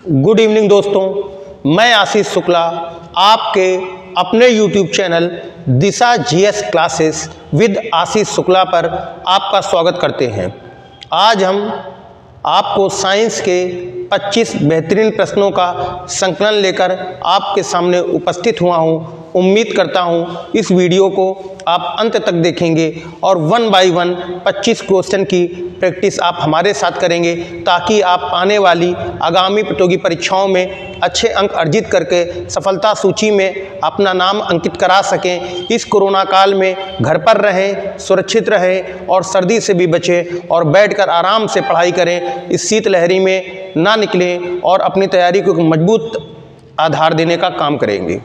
Good evening दोस्तों, मैं आशीष शुक्ला आपके अपने YouTube channel Disha GS classes with Ashish Shukla पर आपका स्वागत करते हैं। आज हम आपको साइंस के 25 बेहतरीन प्रश्नों का संकलन लेकर आपके सामने उपस्थित हुआ हूं। उम्मीद करता हूं इस वीडियो को आप अंत तक देखेंगे और 1 बाय 1 25 क्वेश्चन की प्रैक्टिस आप हमारे साथ करेंगे ताकि आप आने वाली आगामी प्रतियोगी परीक्षाओं में अच्छे अंक अर्जित करके सफलता सूची में अपना नाम अंकित करा सकें। इस कोरोना काल में घर पर रहें, सुरक्षित रहें और सर्दी से भी बचें और बैठकर आराम से पढ़ाई करें। इस शीतलहरी में ना निकलें और अपनी तैयारी को एक मजबूत आधार देने का काम करेंगे।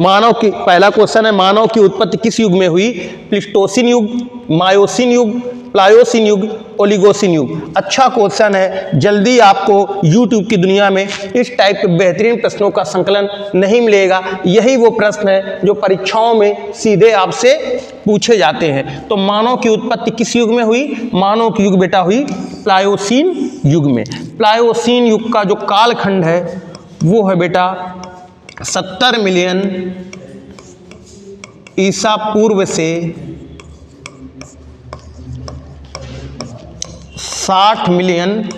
पहला क्वेश्चन है, मानव की उत्पत्ति किस युग में हुई? प्लीस्टोसिन युग, मायोसिन युग, प्लायोसिन युग, ओलिगोसिन युग। अच्छा क्वेश्चन है। जल्दी आपको YouTube की दुनिया में इस टाइप के बेहतरीन प्रश्नों का संकलन नहीं मिलेगा। यही वो प्रश्न है जो परीक्षाओं में सीधे आपसे पूछे जाते हैं। तो मानव की उत्पत्ति किस युग में हुई? मानव की युग बेटा हुई प्लायोसिन युग में। प्लायोसिन युग का जो कालखंड है वो है बेटा 70 मिलियन ईसा पूर्व से 60 मिलियन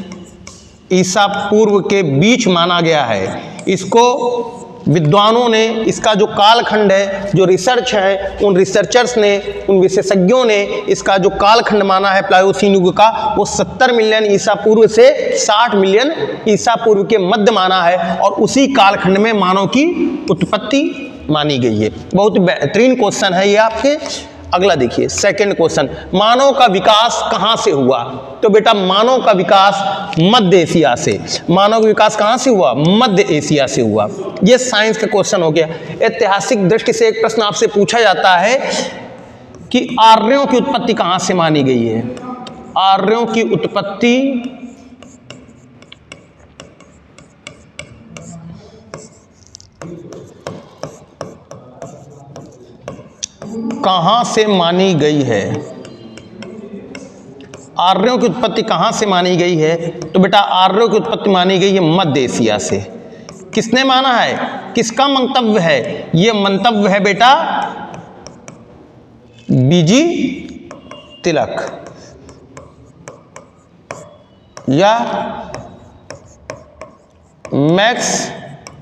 ईसा पूर्व के बीच माना गया है। इसको विद्वानों ने, इसका जो कालखंड है, जो रिसर्च है, उन रिसर्चर्स ने, उन विशेषज्ञों ने इसका जो कालखंड माना है प्लायोसिन युग का, वो 70 मिलियन ईसा पूर्व से 60 मिलियन ईसा पूर्व के मध्य माना है और उसी कालखंड में मानव की उत्पत्ति मानी गई है। बहुत बेहतरीन क्वेश्चन है ये आपके। अगला देखिए, सेकंड क्वेश्चन, मानव का विकास कहाँ से हुआ? तो बेटा मानव का विकास मध्य एशिया से। मानव का विकास कहाँ से हुआ? मध्य एशिया से हुआ। ये साइंस का क्वेश्चन हो गया। ऐतिहासिक दृष्टि से एक प्रश्न आपसे पूछा जाता है कि आर्यों की उत्पत्ति कहाँ से मानी गई है? आर्यों की उत्पत्ति कहाँ से मानी गई है? आर्यों की उत्पत्ति कहाँ से मानी गई है? तो बेटा आर्यों की उत्पत्ति मानी गई है मध्य एशिया से। किसने माना है? किसका मंतव्य है? ये मंतव्य है बेटा बीजी तिलक या मैक्स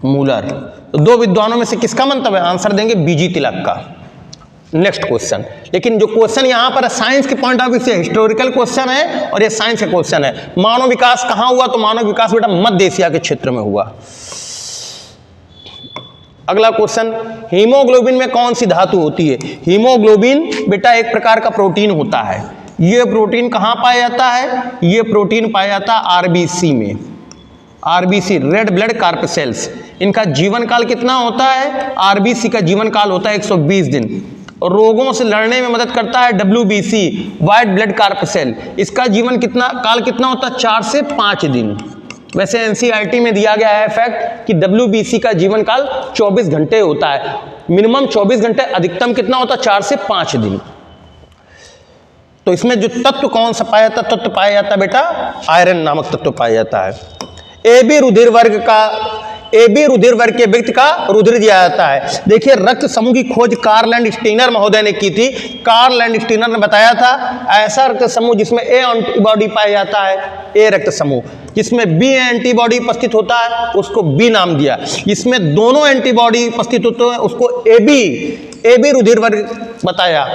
मूलर। तो दो विद्वानों में से किसका मंतव्य है? आंसर देंगे बीजी तिलक का। नेक्स्ट क्वेश्चन, लेकिन जो क्वेश्चन यहां पर साइंस के पॉइंट ऑफ व्यू से हिस्टोरिकल क्वेश्चन है और ये साइंस का क्वेश्चन है। मानव विकास कहां हुआ? तो मानव विकास बेटा मध्य एशिया के क्षेत्र में हुआ। अगला क्वेश्चन, हीमोग्लोबिन में कौन सी धातु होती है? हीमोग्लोबिन बेटा एक प्रकार का प्रोटीन होता है। ये प्रोटीन कहां पाया जाता है? ये प्रोटीन पाया जाता है आरबीसी में। RBC, red blood corpuscles. इनका जीवन काल कितना होता है? आरबीसी का जीवन काल होता है 120 दिन। रोगों से लड़ने में मदद करता है डब्ल्यूबीसी, व्हाइट ब्लड कार्पसेल। इसका जीवन काल कितना होता है? 4 से 5 दिन। वैसे एनसीईआरटी में दिया गया है फैक्ट कि डब्ल्यूबीसी का जीवन काल 24 घंटे होता है। मिनिमम 24 घंटे, अधिकतम कितना होता है? 4 से 5 दिन। तो इसमें जो तत्व कौन सा पाया जाता? तत्व पाया जाता है बेटा आयरन नामक तत्व पाया जाता है। एबी रुधिर वर्ग के व्यक्ति का रुधिर दिया जाता है। देखिए रक्त समूह की खोज कार्ल एंड स्टीनर महोदय ने की थी। कार्ल एंड स्टीनर ने बताया था ऐसा रक्त समूह जिसमें ए एंटीबॉडी पाया जाता है, ए रक्त समूह। जिसमें बी एंटीबॉडी उपस्थित होता है उसको बी नाम दिया। जिसमें दोनों एंटीबॉडी उपस्थित होते हैं उसको एबी रुधिर वर्ग बताया।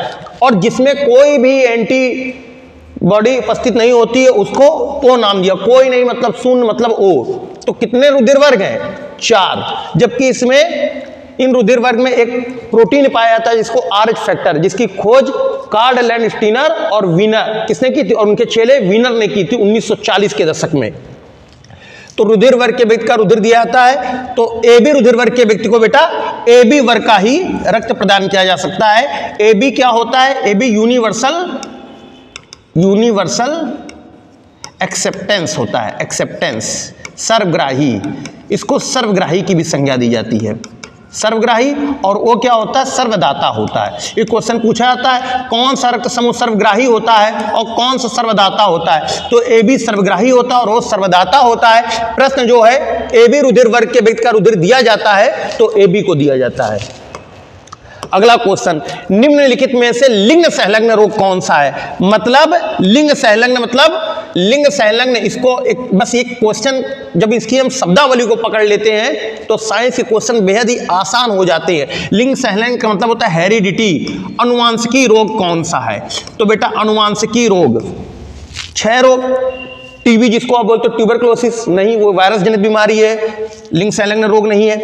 और जिसमें कोई भी एंटीबॉडी उपस्थित नहीं होती है उसको ओ नाम दिया। कोई नहीं मतलब शून्य मतलब ओ। तो कितने रुधिर वर्ग हैं? 4। जबकि इसमें इन रुधिर वर्ग में एक प्रोटीन पाया जाता है जिसको आरएच फैक्टर, जिसकी खोज कार्ल एंड स्टीनर और वीनर किसने की थी? और उनके चेले वीनर ने की थी 1940 के दशक में। तो रुधिर वर्ग के व्यक्ति का रुधिर दिया जाता है। तो एबी रुधिर वर्ग के व्यक्ति को बेटा एबी वर्ग का ही रक्त प्रदान किया जा सकता है। एबी क्या होता है? एबी यूनिवर्सल एक्सेप्टेंस होता है। एक्सेप्टेंस, सर्वग्राही। इसको सर्वग्राही की भी संज्ञा दी जाती है। सर्वग्राही, और ओ क्या होता है, सर्वदाता होता है। ये क्वेश्चन पूछा जाता है कौन सा रक्त समूह सर्वग्राही होता है और कौन सा सर्वदाता होता है, तो ए बी सर्वग्राही होता है और ओ सर्वदाता होता है। प्रश्न जो है ए बी रुधिर वर्ग के व्यक्ति का रुधिर दिया जाता है तो ए बी को दिया जाता है। अगला क्वेश्चन, निम्नलिखित में से लिंग संलग्न रोग कौन सा है? मतलब लिंग संलग्न मतलब लिंग संलग्न, इसको एक बस एक क्वेश्चन जब इसकी हम शब्दावली को पकड़ लेते हैं तो साइंस के क्वेश्चन बेहद ही आसान हो जाते हैं। लिंग संलग्न का मतलब होता है हेरिडिटी, अनुवांशिकी रोग कौन सा है? तो बेटा अनुवांशिकी रोग, क्षय रोग, टीबी जिसको आप बोलते हो ट्यूबरक्लोसिस, नहीं वो वायरस जनित बीमारी है, लिंग संलग्न रोग नहीं है।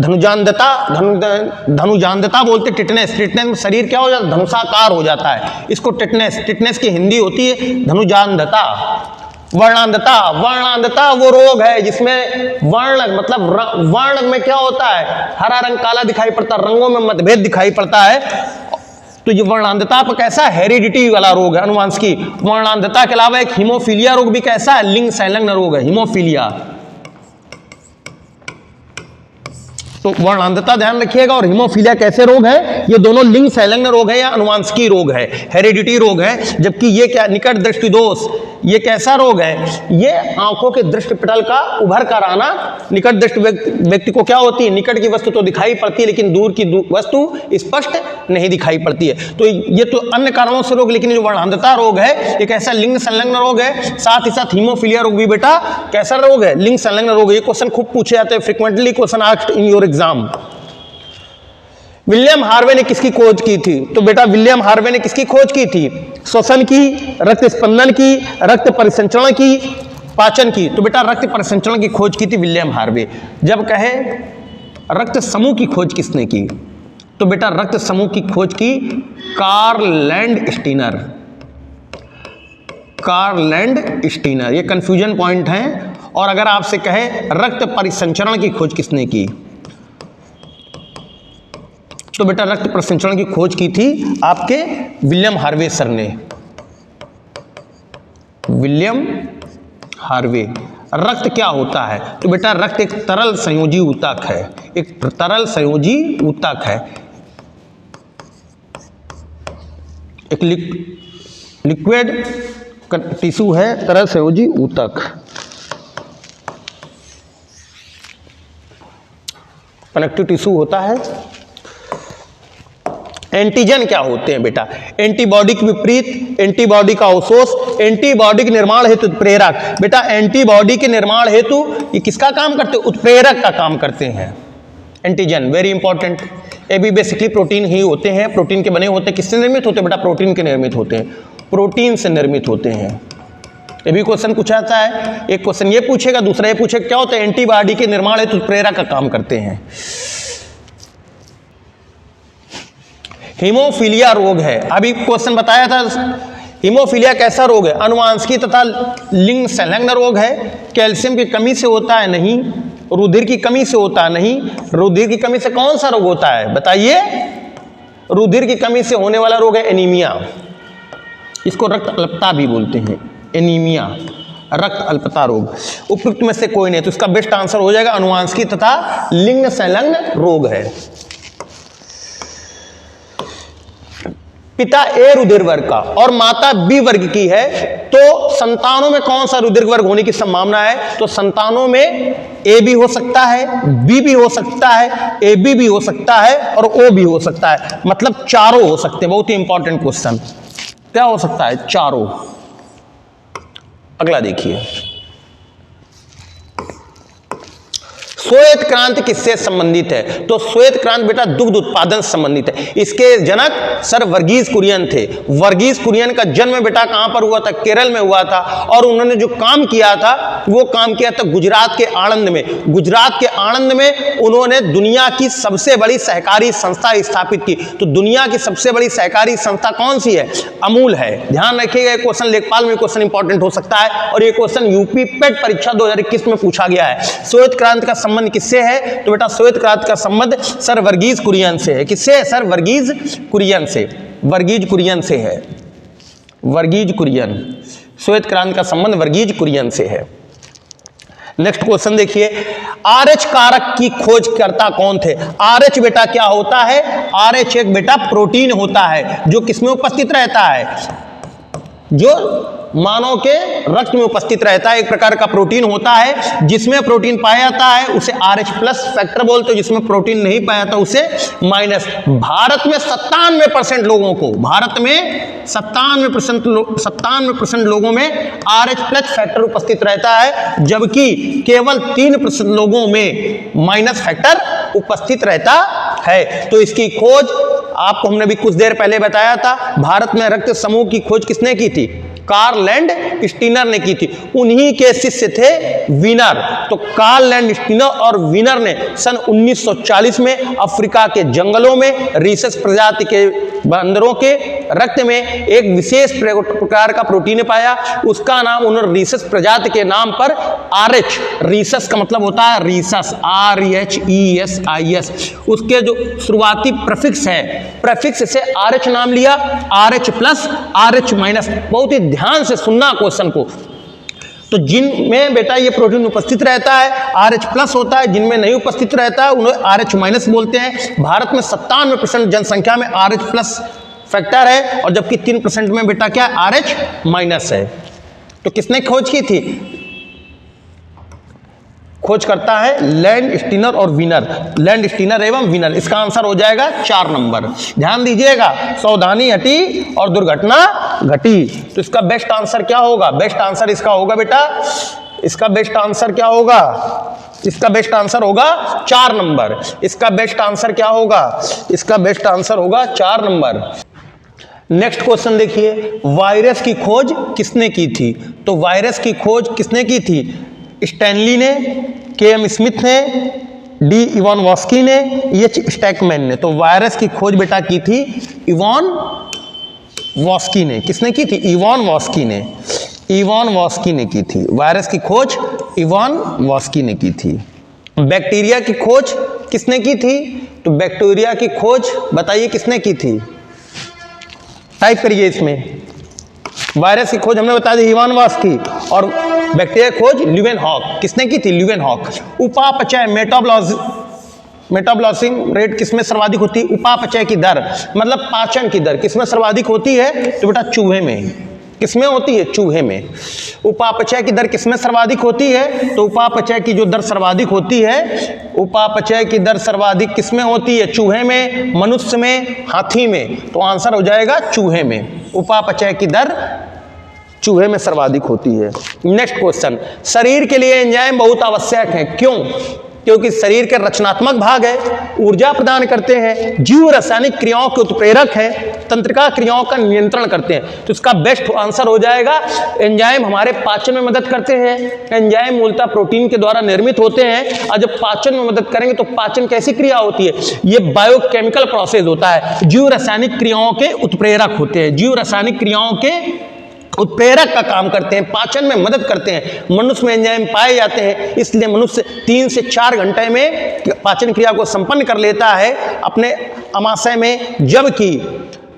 धनुजांधता बोलते, टिटनेस, टिटनेस में शरीर क्या हो जाता है, धनुषाकार हो जाता है, इसको टिटनेस, टिटनेस की हिंदी होती है धनुजांधता। वर्णांधता, वर्णांधता वो रोग है जिसमें वर्ण मतलब वर्ण में क्या होता है, हरा रंग काला दिखाई पड़ता है, रंगों में मतभेद दिखाई पड़ता है, तो ये वर्णांधता पर कैसा हेरिडिटी वाला रोग है, अनुवांशिकी। वर्णांधता के अलावा एक हीमोफीलिया रोग भी कैसा है, लिंग संलग्न रोग है, हीमोफीलिया। तो वर्णांधता ध्यान रखिएगा और हीमोफीलिया कैसे रोग है, ये दोनों लिंग संलग्न रोग है या अनुवांशिकी रोग है, हेरिडिटी रोग है। जबकि ये क्या, निकट दृष्टि दोष, ये कैसा रोग है, ये आंखों के दृष्टिपटल का उभर कर आना। निकट दृष्टि व्यक्ति को क्या होती है, निकट की वस्तु तो दिखाई पड़ती है लेकिन दूर की वस्तु स्पष्ट नहीं दिखाई पड़ती है। तो ये तो अन्य कारणों से रोग, लेकिन जो वर्णांधता रोग है एक ऐसा लिंग संलग्न रोग है। साथ ही साथ हीमोफीलिया रोग भी बेटा कैसा रोग है, लिंग संलग्न रोग है। ये क्वेश्चन खूब पूछे जाते हैं, frequently question asked in your exam. William Harvey ने किसकी खोज की थी? तो बेटा विलियम हार्वे ने किसकी खोज की थी? श्वसन की, रक्त स्पंदन की, रक्त परिसंचरण की, पाचन की। तो बेटा रक्त परिसंचरण की खोज की थी विलियम हार्वे। जब कहे रक्त समूह की खोज किसने की? तो बेटा रक्त समूह की खोज की कार्ल लैंडस्टीनर, कार्ल लैंडस्टीनर। ये कंफ्यूजन पॉइंट है। और अगर आपसे कहे रक्त परिसंचरण की खोज किसने की, तो बेटा रक्त परिसंचरण की खोज की थी आपके विलियम हार्वे सर ने, विलियम हार्वे। रक्त क्या होता है? तो बेटा रक्त एक तरल संयोजी ऊतक है, एक तरल संयोजी ऊतक है, एक लिक्विड टिश्यू है, तरल संयोजी ऊतक। कनेक्टिव टिश्यू होता है। एंटीजन क्या होते हैं बेटा? एंटीबॉडी के विपरीत, एंटीबॉडी का अवशोष, एंटीबॉडी के निर्माण हेतु उत्प्रेरक। बेटा एंटीबॉडी के निर्माण हेतु ये किसका काम करते हैं? उत्प्रेरक का काम करते हैं एंटीजन, वेरी इंपॉर्टेंट। ये भी बेसिकली प्रोटीन ही होते हैं, प्रोटीन के बने होते हैं। किससे निर्मित होते हैं बेटा? प्रोटीन के निर्मित होते हैं, प्रोटीन से निर्मित होते हैं। ये भी क्वेश्चन पूछा जाता है। एक क्वेश्चन ये पूछेगा, दूसरा ये पूछेगा क्या होता है, एंटीबॉडी के निर्माण हेतु उत्प्रेरक का काम करते हैं। हीमोफीलिया रोग है, अभी क्वेश्चन बताया था। हीमोफीलिया कैसा रोग है? अनुवांशिकी तथा लिंग संलग्न रोग है। कैल्शियम की कमी से होता है? नहीं। रुधिर की कमी से होता है? नहीं। रुधिर की कमी से कौन सा रोग होता है बताइए? रुधिर की कमी से होने वाला रोग है एनीमिया, इसको रक्त अल्पता भी बोलते हैं, एनीमिया, रक्त अल्पता रोग। उपयुक्त में से कोई नहीं, तो इसका बेस्ट आंसर हो जाएगा अनुवांशिकी तथा लिंग संलग्न रोग है। पिता ए रुधिर वर्ग का और माता बी वर्ग की है, तो संतानों में कौन सा रुधिर वर्ग होने की संभावना है? तो संतानों में ए भी हो सकता है, बी भी हो सकता है, ए बी भी हो सकता है और ओ भी हो सकता है, मतलब चारों हो सकते हैं। बहुत ही इंपॉर्टेंट क्वेश्चन, क्या हो सकता है? चारों। अगला देखिए, श्वेत क्रांति किससे संबंधित है? तो श्वेत क्रांति बेटा दुग्ध उत्पादन से संबंधित है। इसके जनक सर वर्गीज कुरियन थे। वर्गीज कुरियन का जन्म बेटा कहां पर हुआ था? केरल में हुआ था। और उन्होंने जो काम किया था वो काम किया था गुजरात के आणंद में। गुजरात के आणंद में उन्होंने दुनिया की सबसे बड़ी सहकारी संस्था स्थापित की। तो दुनिया की सबसे बड़ी सहकारी संस्था कौन सी है? अमूल है। ध्यान रखिएगा, क्वेश्चन लेखपाल में क्वेश्चन इंपॉर्टेंट हो सकता है और ये क्वेश्चन यूपी पेट परीक्षा 2021 में पूछा गया है। श्वेत क्रांति का संबंध किससे है? तो बेटा श्वेत क्रांति का संबंध सर वर्गीज कुरियन से है। किससे है? सर वर्गीज कुरियन से, वर्गीज कुरियन से है, वर्गीज कुरियन। श्वेत क्रांति का संबंध वर्गीज कुरियन से है। नेक्स्ट क्वेश्चन देखिए, RH कारक की खोजकर्ता कौन थे? RH बेटा क्या होता है? RH एक बेटा प्रोटीन होता है जो किसमें उपस्थित रहता है, जो मानव के रक्त में उपस्थित रहता है। एक प्रकार का प्रोटीन होता है, जिसमें प्रोटीन पाया जाता है उसे RH प्लस फैक्टर बोलते हैं, जिसमें प्रोटीन नहीं पाया जाता उसे माइनस। भारत में 97% लोगों को, भारत में 97% लोगों में RH प्लस फैक्टर उपस्थित रहता है, जबकि केवल 3% लोगों में माइनस फैक्टर उपस्थित रहता है। तो इसकी खोज आपको हमने भी कुछ देर पहले बताया था। भारत में रक्त समूह की खोज किसने की थी? कार्ल लैंड स्टीनर ने की थी। उन्हीं के शिष्य थे वीनर। तो कार्ल लैंड स्टीनर और वीनर ने सन 1940 में अफ्रीका के जंगलों में रीसस प्रजाति के बंदरों के रक्त में एक विशेष प्रकार का प्रोटीन पाया। उसका नाम उन्होंने रीसस प्रजाति के नाम पर RH, रीसस का मतलब होता है रीसस, REHESIS, उसके जो शुरुआती प्रीफिक्स है, प्रीफिक्स से RH नाम लिया, RH प्लस RH माइनस। बहुत ही ध्यान से सुनना क्वेश्चन को। तो जिनमें बेटा ये प्रोटीन उपस्थित रहता है RH प्लस होता है, जिनमें नहीं उपस्थित रहता है उन्हें RH माइनस बोलते हैं। भारत में 97% जनसंख्या में RH प्लस फैक्टर है, और जबकि 3% में बेटा क्या है? RH माइनस है। तो किसने खोज की थी? खोज करता है लैंड स्टीनर और वीनर, लैंड स्टीनर एवं वीनर। इसका आंसर हो जाएगा 4 नंबर। ध्यान दीजिएगा, सावधानी हटी और दुर्घटना घटी। तो इसका बेस्ट आंसर क्या होगा? बेस्ट आंसर इसका होगा बेटा, इसका बेस्ट आंसर क्या होगा? इसका बेस्ट आंसर होगा 4 नंबर। इसका बेस्ट आंसर क्या होगा? इसका बेस्ट आंसर होगा 4 नंबर। नेक्स्ट क्वेश्चन देखिए, वायरस की खोज किसने की थी? तो वायरस की खोज किसने की थी? स्टैनली ने, KM स्मिथ ने, D इवान वॉस्की ने, H स्टैकमैन ने। तो वायरस की खोज बेटा की थी इवान वॉस्की ने। किसने की थी? इवान वॉस्की ने, इवान वॉस्की ने की थी। वायरस की खोज इवान वॉस्की ने की थी। बैक्टीरिया की खोज किसने की थी? तो बैक्टीरिया की खोज बताइए किसने की थी? टाइप करिए इसमें। वायरस की खोज हमने बता दी इवान वॉस्की, और बैक्टीरिया खोज ल्यूवेनहॉक। किसने की थी? ल्यूवेनहॉक। उपापचय मेटाबॉलिज्म रेट किसमें सर्वाधिक होती है? उपापचय की दर मतलब पाचन की दर किसमें सर्वाधिक होती है? तो बेटा चूहे में। किसमें होती है? चूहे में। उपापचय की दर किसमें सर्वाधिक होती है? तो उपापचय की जो दर सर्वाधिक होती है, उपापचय की दर सर्वाधिक किसमें होती है? चूहे में, मनुष्य में, हाथी में। तो आंसर हो जाएगा चूहे में। उपापचय की दर चूहे में सर्वाधिक होती है। नेक्स्ट क्वेश्चन, शरीर के लिए एंजाइम बहुत आवश्यक है। क्यों? क्योंकि शरीर के रचनात्मक भाग है, ऊर्जा प्रदान करते हैं, जीव रासायनिक क्रियाओं के उत्प्रेरक है, तंत्रिका क्रियाओं का नियंत्रण करते हैं। तो इसका बेस्ट आंसर हो जाएगा एंजाइम हमारे पाचन में मदद करते हैं। एंजाइम मूलतः प्रोटीन के द्वारा निर्मित होते हैं, और जब पाचन में मदद करेंगे तो पाचन कैसी क्रिया होती है? ये बायोकेमिकल प्रोसेस होता है, जीव रासायनिक क्रियाओं के उत्प्रेरक होते हैं, जीव रासायनिक क्रियाओं के उत्प्रेरक का काम करते हैं, पाचन में मदद करते हैं। मनुष्य में एंजाइम पाए जाते हैं, इसलिए मनुष्य 3 से 4 घंटे में पाचन क्रिया को संपन्न कर लेता है अपने आमाशय में, जबकि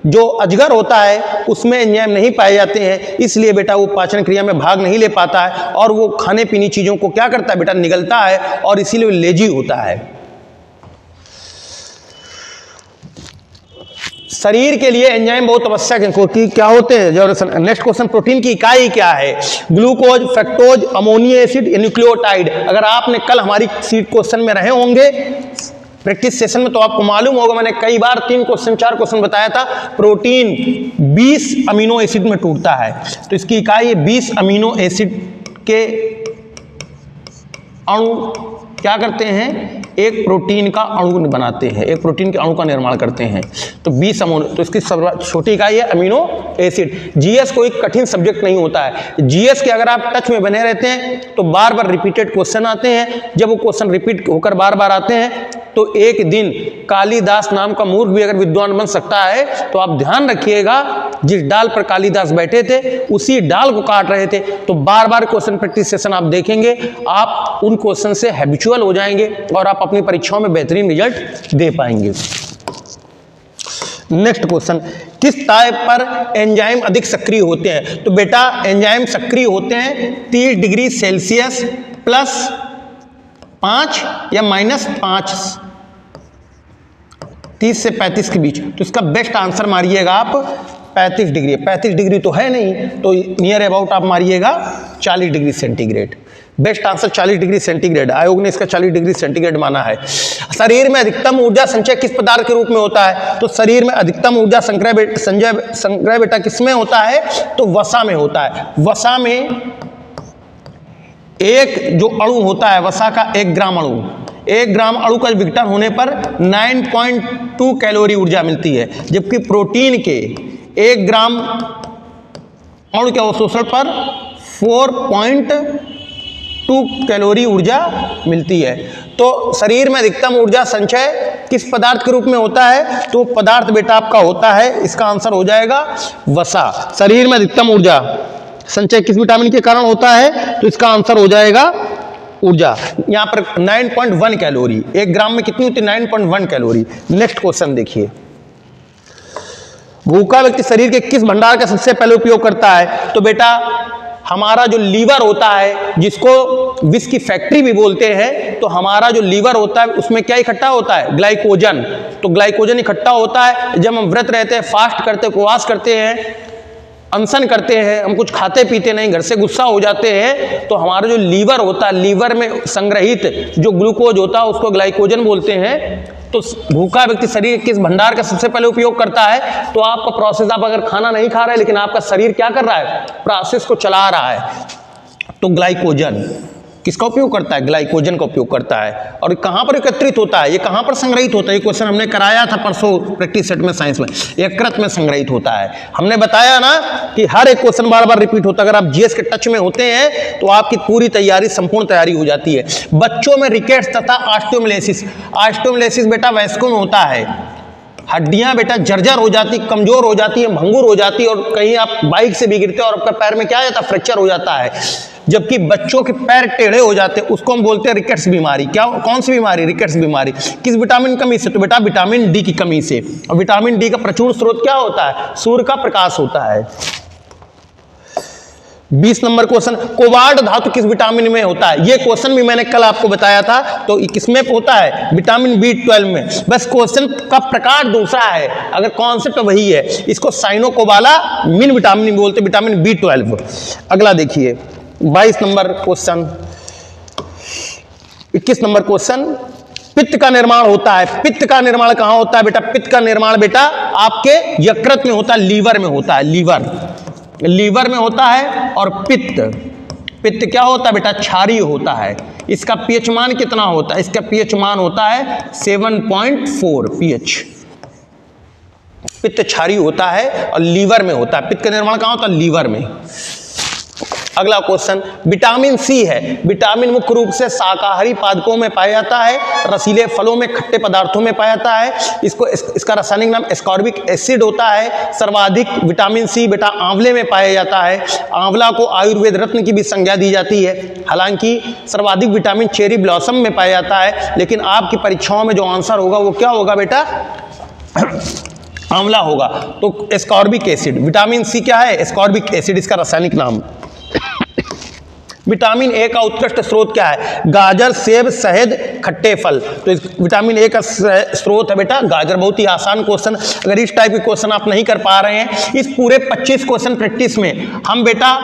जो अजगर होता है उसमें एंजाइम नहीं पाए जाते हैं, इसलिए बेटा वो पाचन क्रिया में भाग नहीं ले पाता है, और वो खाने पीने चीज़ों को क्या करता है बेटा? निगलता है, और इसीलिए लेजी होता है। शरीर के लिए एंजाइम बहुत आवश्यक है, क्योंकि क्या होते हैं? नेक्स्ट क्वेश्चन, प्रोटीन की इकाई क्या है? ग्लूकोज, फ्रक्टोज, अमोनियो एसिड, न्यूक्लियोटाइड। अगर आपने कल हमारी सीट क्वेश्चन में रहे होंगे प्रैक्टिस सेशन में तो आपको मालूम होगा, मैंने कई बार 3 क्वेश्चन 4 क्वेश्चन बताया था। प्रोटीन 20 अमीनो एसिड में टूटता है। तो इसकी इकाई है 20 अमीनो एसिड के अणु क्या करते हैं? एक प्रोटीन का अणु बनाते हैं, एक प्रोटीन के अणु का निर्माण करते हैं। तो 20 अमीनो, तो इसकी छोटी इकाई है अमीनो एसिड। जीएस कोई कठिन सब्जेक्ट नहीं होता है। जीएस के अगर आप टच में बने रहते हैं तो बार बार रिपीटेड क्वेश्चन आते हैं। जब वो क्वेश्चन रिपीट होकर बार बार आते हैं तो एक दिन कालिदास नाम का मूर्ख भी अगर विद्वान बन सकता है। तो आप ध्यान रखिएगा, जिस डाल पर कालिदास बैठे थे उसी डाल को काट रहे थे। तो बार बार क्वेश्चन प्रैक्टिस सेशन आप देखेंगे, आप उन क्वेश्चन से हैबिचुअल हो जाएंगे और आप अपनी परीक्षाओं में बेहतरीन रिजल्ट दे पाएंगे। नेक्स्ट क्वेश्चन, किस टाइप पर एंजाइम अधिक सक्रिय होते हैं? तो बेटा एंजाइम सक्रिय होते हैं 30 डिग्री सेल्सियस +5 या -5, 30 से 35 के बीच। तो इसका बेस्ट आंसर मारिएगा आप 35 डिग्री। 35 डिग्री तो है नहीं, तो नियर अबाउट आप मारिएगा 40 degree centigrade. Best answer 40 degree centigrade. आयोग ने इसका 40 डिग्री सेंटीग्रेड माना है। शरीर में अधिकतम ऊर्जा संचय किस पदार्थ के रूप में होता है? तो शरीर में अधिकतम ऊर्जा संग्रह बेटा किसमें होता है? तो वसा में होता है। वसा में एक जो अणु होता है, वसा का 1 ग्राम अणु, 1 ग्राम अणु का विघटन होने पर 9.2 कैलोरी ऊर्जा मिलती है, जबकि प्रोटीन के 1 ग्राम अणु के अवशोषण पर 4.2 कैलोरी ऊर्जा मिलती है। तो शरीर में अधिकतम ऊर्जा संचय किस पदार्थ के रूप में होता है? तो पदार्थ बेटा आपका होता है, इसका आंसर हो जाएगा वसा। शरीर में अधिकतम ऊर्जा संचय किस विटामिन के कारण होता है? तो इसका आंसर हो जाएगा ऊर्जा। यहां पर 9.1 कैलोरी, 1 ग्राम में कितनी होती है? 9.1 कैलोरी। नेक्स्ट क्वेश्चन देखिए, भूखा व्यक्ति शरीर के किस भंडार का सबसे पहले उपयोग करता है? तो बेटा हमारा जो लीवर होता है, जिसको विष की फैक्ट्री भी बोलते हैं, तो हमारा जो लीवर होता है उसमें क्या इकट्ठा होता है? ग्लाइकोजन। तो ग्लाइकोजन इकट्ठा होता है जब हम व्रत रहते हैं, फास्ट करते, उपवास करते हैं, अनशन करते हैं, हम कुछ खाते पीते नहीं, घर से गुस्सा हो जाते हैं, तो हमारा जो लीवर होता है, लीवर में संग्रहित जो ग्लूकोज होता है उसको ग्लाइकोजन बोलते हैं। तो भूखा व्यक्ति शरीर किस भंडार का सबसे पहले उपयोग करता है? तो आपका प्रोसेस, आप अगर खाना नहीं खा रहे लेकिन आपका शरीर क्या कर रहा है? प्रोसेस को चला रहा है, तो ग्लाइकोजन किसका उपयोग करता है? ग्लाइकोजन का उपयोग करता है। और कहां पर एकत्रित होता है? ये कहां पर संग्रहित होता है? ये क्वेश्चन हमने कराया था परसों प्रैक्टिस सेट में, साइंस में। यकृत में संग्रहित होता है। हमने बताया ना कि हर एक क्वेश्चन बार बार रिपीट होता है। अगर आप जीएस के टच में होते हैं तो आपकी पूरी तैयारी, संपूर्ण तैयारी हो जाती है। बच्चों में रिकेट्स तथा ऑस्टियोमाइलिस, ऑस्टियोमाइलिस बेटा वयस्कों में होता है। हड्डियां बेटा जर्जर हो जाती, कमजोर हो जाती है, भंगुर हो जाती है, और कहीं आप बाइक से भी गिरते हो और आपका पैर में क्या आ जाता है? फ्रैक्चर हो जाता है। जबकि बच्चों के पैर टेढ़े हो जाते हैं, उसको हम बोलते हैं रिकेट्स बीमारी। क्या, कौन सी बीमारी? रिकेट्स बीमारी। किस विटामिन कमी से? तो बेटा विटामिन डी की कमी से। और विटामिन डी का प्रचुर स्रोत क्या होता है? सूर्य का प्रकाश होता है। 20 नंबर क्वेश्चन, कोबाल्ट धातु किस विटामिन में होता है? ये क्वेश्चन भी मैंने कल आपको बताया था। तो किसमें होता है? विटामिन B12 में। बस क्वेश्चन का प्रकार दूसरा है, अगर कॉन्सेप्ट वही है। इसको साइनोकोबालामिन विटामिन बोलते, विटामिन B12। अगला देखिए 22 नंबर क्वेश्चन, 21 नंबर क्वेश्चन, पित्त का निर्माण होता है। पित्त का निर्माण कहां होता है बेटा? पित्त का निर्माण बेटा आपके यकृत में होता है, लीवर में होता है। लीवर में होता है। और पित्त क्या होता है बेटा? क्षारीय होता है। इसका पीएच मान कितना होता है? इसका पीएच मान होता है 7.4 पीएच। पित्त क्षारीय होता है और लीवर में होता है। पित्त का निर्माण कहां होता है? लीवर में। अगला क्वेश्चन, विटामिन सी है। विटामिन मुख्य रूप से शाकाहारी पादपों में पाया जाता है, रसीले फलों में, खट्टे पदार्थों में पाया जाता है। इसका रासायनिक नाम एस्कॉर्बिक एसिड होता है। सर्वाधिक विटामिन सी बेटा आंवले में पाया जाता है। आंवला को आयुर्वेद रत्न की भी संज्ञा दी जाती है। हालांकि सर्वाधिक विटामिन चेरी ब्लॉसम में पाया जाता है, लेकिन आपकी परीक्षाओं में जो आंसर होगा वो क्या होगा बेटा? आंवला होगा। तो एस्कॉर्बिक एसिड, विटामिन सी क्या है? एस्कॉर्बिक एसिड इसका रासायनिक नाम। विटामिन ए का उत्कृष्ट स्रोत क्या है? गाजर, सेब, शहद, खट्टे फल। तो इस विटामिन ए का स्रोत है बेटा गाजर। बहुत ही आसान क्वेश्चन। अगर इस टाइप के क्वेश्चन आप नहीं कर पा रहे हैं, इस पूरे 25 क्वेश्चन प्रैक्टिस में हम बेटा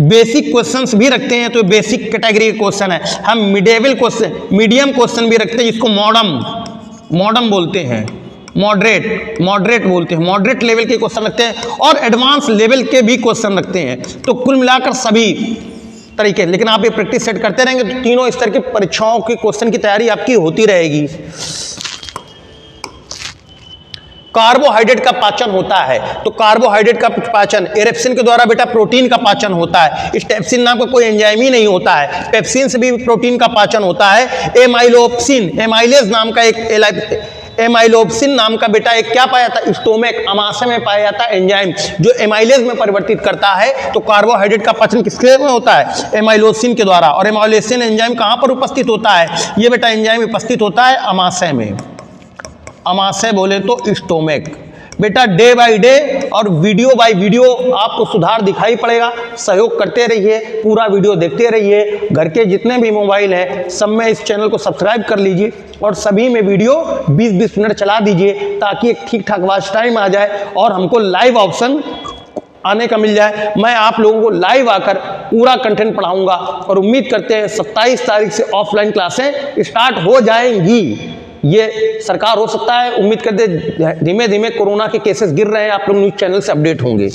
बेसिक क्वेश्चंस भी रखते हैं, तो बेसिक कैटेगरी के क्वेश्चन है। हम मिडेवल क्वेश्चन, मीडियम क्वेश्चन भी रखते हैं, जिसको मॉडर्न बोलते हैं, मॉडरेट बोलते हैं। मॉडरेट लेवल के क्वेश्चन रखते हैं और एडवांस लेवल के भी क्वेश्चन रखते हैं। तो कुल मिलाकर सभी तरीके, लेकिन आप ये प्रैक्टिस सेट करते रहेंगे तो तीनों स्तर की परीक्षाओं के क्वेश्चन की तैयारी आपकी होती रहेगी। कार्बोहाइड्रेट का पाचन होता है। तो कार्बोहाइड्रेट का पाचन एरेप्सिन के द्वारा बेटा प्रोटीन का पाचन होता है। इस टेप्सिन नाम का कोई एंजाइम ही नहीं होता है। पेप्सिन से भी प्रोटीन का पाचन होता है। एमाइलोप्सिन, एमाइलेज नाम का एक एमाइलोप्सिन नाम का बेटा एक क्या पाया जाता है? स्टोमेक, अमाशय में पाया जाता है एंजाइम, जो एमाइलेज में परिवर्तित करता है। तो कार्बोहाइड्रेट का पाचन किसके में होता है? एमाइलोसिन के द्वारा। और एमाइलोसिन एंजाइम कहां पर उपस्थित होता है? ये बेटा एंजाइम उपस्थित होता है अमाशय में। अमाशय बोले तो स्टोमेक। बेटा डे बाय डे और वीडियो बाय वीडियो आपको सुधार दिखाई पड़ेगा। सहयोग करते रहिए, पूरा वीडियो देखते रहिए। घर के जितने भी मोबाइल हैं सब में इस चैनल को सब्सक्राइब कर लीजिए और सभी में वीडियो 20-20 मिनट चला दीजिए ताकि एक ठीक ठाक वॉच टाइम आ जाए और हमको लाइव ऑप्शन आने का मिल जाए। मैं आप लोगों को लाइव आकर पूरा कंटेंट पढ़ाऊंगा और उम्मीद करते हैं 27 तारीख से ऑफलाइन क्लासें स्टार्ट हो जाएंगी। ये सरकार हो सकता है, उम्मीद करते धीमे धीमे कोरोना के केसेस गिर रहे हैं, आप लोग न्यूज चैनल से अपडेट होंगे।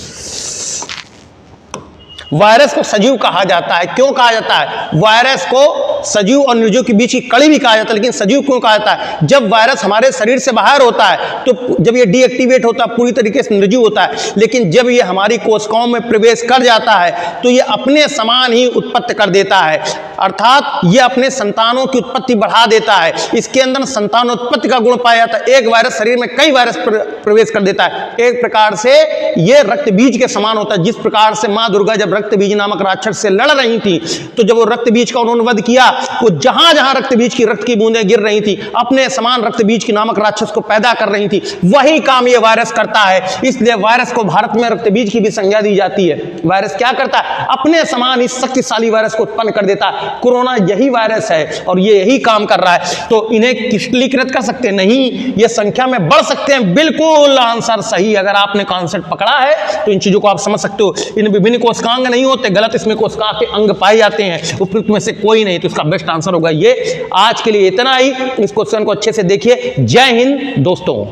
वायरस को सजीव कहा जाता है। क्यों कहा जाता है? वायरस को सजीव और निर्जीव के बीच की कड़ी भी कहा जाता है, लेकिन सजीव क्यों कहा जाता है? जब वायरस हमारे शरीर से बाहर होता है तो जब ये डीएक्टिवेट होता है पूरी तरीके से निर्जीव होता है, लेकिन जब ये हमारी कोशिकाओं में प्रवेश कर जाता है तो ये अपने समान ही उत्पत्ति कर देता है, अर्थात ये अपने संतानों की उत्पत्ति बढ़ा देता है। इसके अंदर संतानोत्पत्ति का गुण पाया जाता है। एक वायरस शरीर में कई वायरस प्रवेश कर देता है। एक प्रकार से ये रक्त बीज के समान होता है। जिस प्रकार से मां दुर्गा जब रक्त बीज नामक राक्षस से लड़ रही थी तो जब वो रक्त बीज का उन्होंने वध किया, वो जहां जहां रक्त बीज की रक्त की बूंदें गिर रही थी अपने समान रक्त बीज की नामक राक्षस को पैदा कर रही थी। वही काम ये वायरस करता है, इसलिए वायरस को भारत में रक्त बीज की भी संज्ञा दी जाती है। वायरस क्या करता है? अपने समान ही शक्तिशाली वायरस को उत्पन्न कर देता है। कोरोना यही वायरस है और ये यही काम कर रहा है। तो इन्हें किष्टलीकृत कर सकते नहीं, ये संख्या में बढ़ सकते हैं। बिल्कुल आंसर सही। अगर आपने कॉन्सेप्ट पकड़ा है तो इन चीजों को आप समझ सकते हो। इन विभिन्न कोशिकांग नहीं होते, गलत इसमें कोशिका के अंग पाए जाते हैं, उपयुक्त में से कोई नहीं। तो इसका बेस्ट आंसर होगा ये। आज के लिए इतना ही। इस क्वेश्चन को अच्छे से देखिए। जय हिंद दोस्तों।